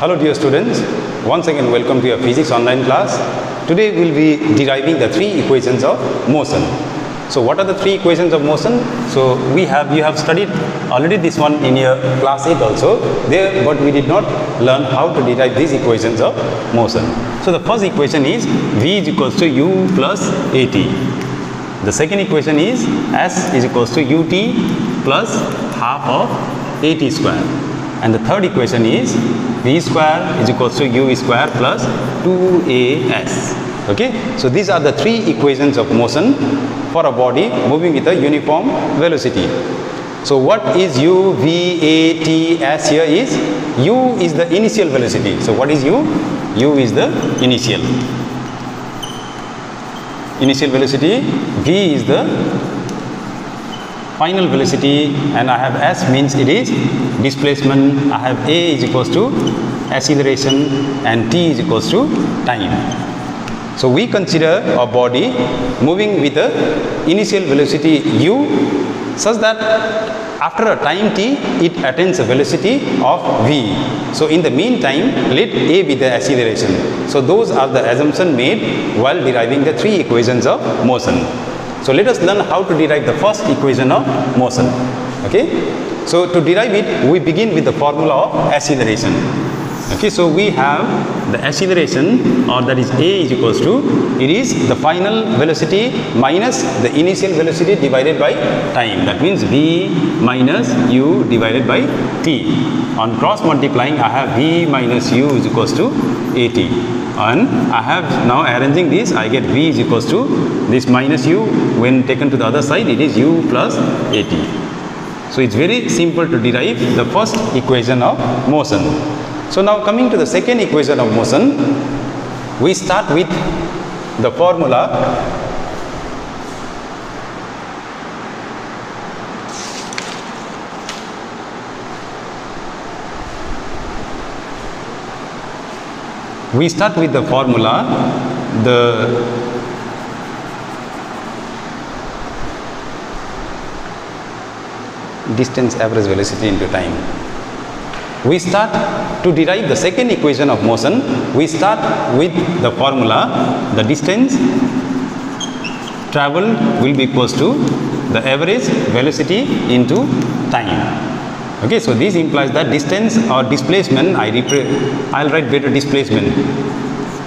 Hello dear students, once again welcome to your physics online class. Today we will be deriving the three equations of motion. So what are the three equations of motion? So you have studied already this one in your class 8 also there, but we did not learn how to derive these equations of motion. So the first equation is V is equals to U plus AT. The second equation is S is equals to UT plus half of AT square. And the third equation is V square is equals to U square plus 2AS. Okay, so these are the three equations of motion for a body moving with a uniform velocity. So what is U, V, A, T, S here is U is the initial velocity. So what is U? U is the initial velocity. V is the final velocity, and I have S means it is displacement. I have A is equals to acceleration and T is equals to time. So we consider a body moving with a initial velocity U such that after a time T it attains a velocity of V. So in the meantime let A be the acceleration. So those are the assumptions made while deriving the three equations of motion. So let us learn how to derive the first equation of motion. Okay. So to derive it, we begin with the formula of acceleration. Okay. So we have the acceleration, or that is A is equals to, it is the final velocity minus the initial velocity divided by time. That means V minus U divided by T. On cross multiplying, I have V minus U is equals to AT. And I have now arranging this, I get V is equals to this minus U, when taken to the other side it is U plus AT. So it's very simple to derive the first equation of motion. So now coming to the second equation of motion, we start with the formula the distance average velocity into time. We start to derive the second equation of motion. We start with the formula, the distance traveled will be equals to the average velocity into time. Okay, so this implies that distance or displacement, I'll write better displacement.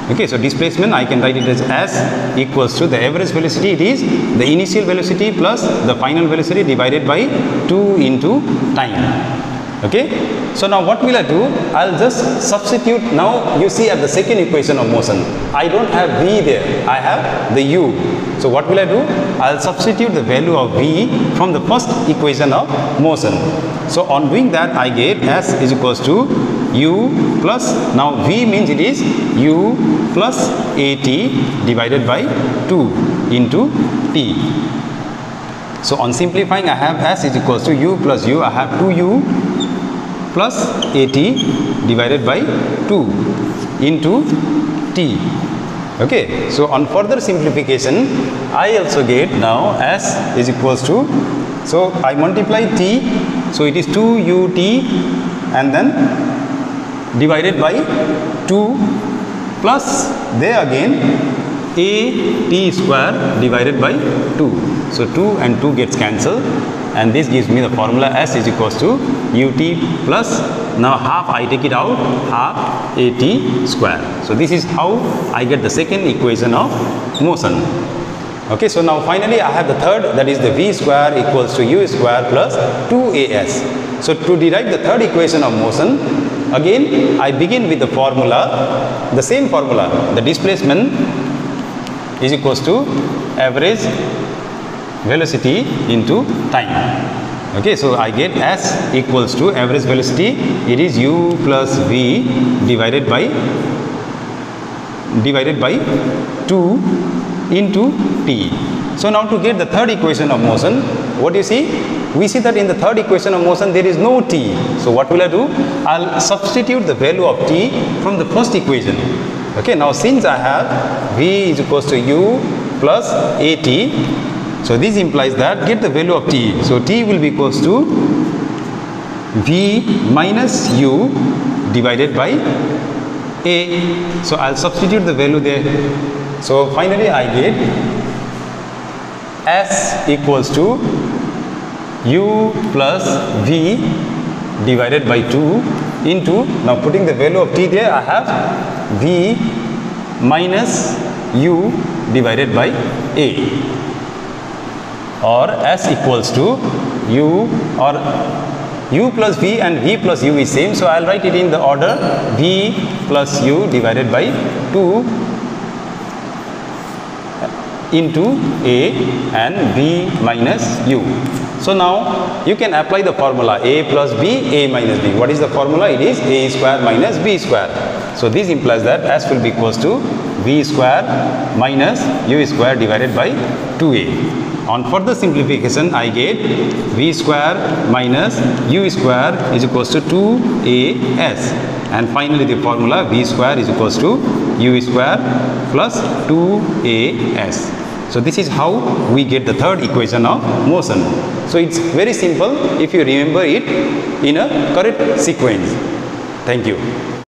Okay, so displacement I can write it as S equals to the average velocity, it is the initial velocity plus the final velocity divided by 2 into time. Okay, so now what will I do? I'll just substitute. Now you see at the second equation of motion, I don't have V there, I have the U. So what will I do? I'll substitute the value of V from the first equation of motion. So on doing that, I get S is equals to U plus, now V means it is U plus AT divided by 2 into T. So on simplifying, I have S is equals to U plus U, I have 2U plus AT divided by 2 into T. Okay, so on further simplification, I also get now S is equals to, so I multiply T, so it is 2UT and then divided by 2 plus there again AT square divided by 2. So 2 and 2 gets cancelled, and this gives me the formula S is equals to UT plus, now half I take it out, half AT square. So this is how I get the second equation of motion. Okay, so now finally I have the third, that is the V square equals to U square plus 2AS. So to derive the third equation of motion, again I begin with the formula, the same formula, the displacement is equals to average velocity into time. Okay, so I get S equals to average velocity, it is U plus V divided by 2 into T. So now to get the third equation of motion, what do you see? We see that in the third equation of motion there is no T. So what will I do? I'll substitute the value of T from the first equation. Okay, now since I have V is equals to U plus AT, so this implies that get the value of T. So T will be equals to V minus U divided by a. So I'll substitute the value there. So finally I get S equals to u plus v divided by 2 into, now putting the value of t there, I have v minus u divided by a, or S equals to u, or u plus v and v plus u is same, so I'll write it in the order v plus u divided by 2 into a and v minus u. So now you can apply the formula a plus b, a minus b. What is the formula? It is a square minus b square. So this implies that S will be equals to v square minus u square divided by 2a. On further simplification, I get v square minus u square is equals to 2as, and finally the formula v square is equals to u square plus 2as. So this is how we get the third equation of motion. So it's very simple if you remember it in a correct sequence. Thank you.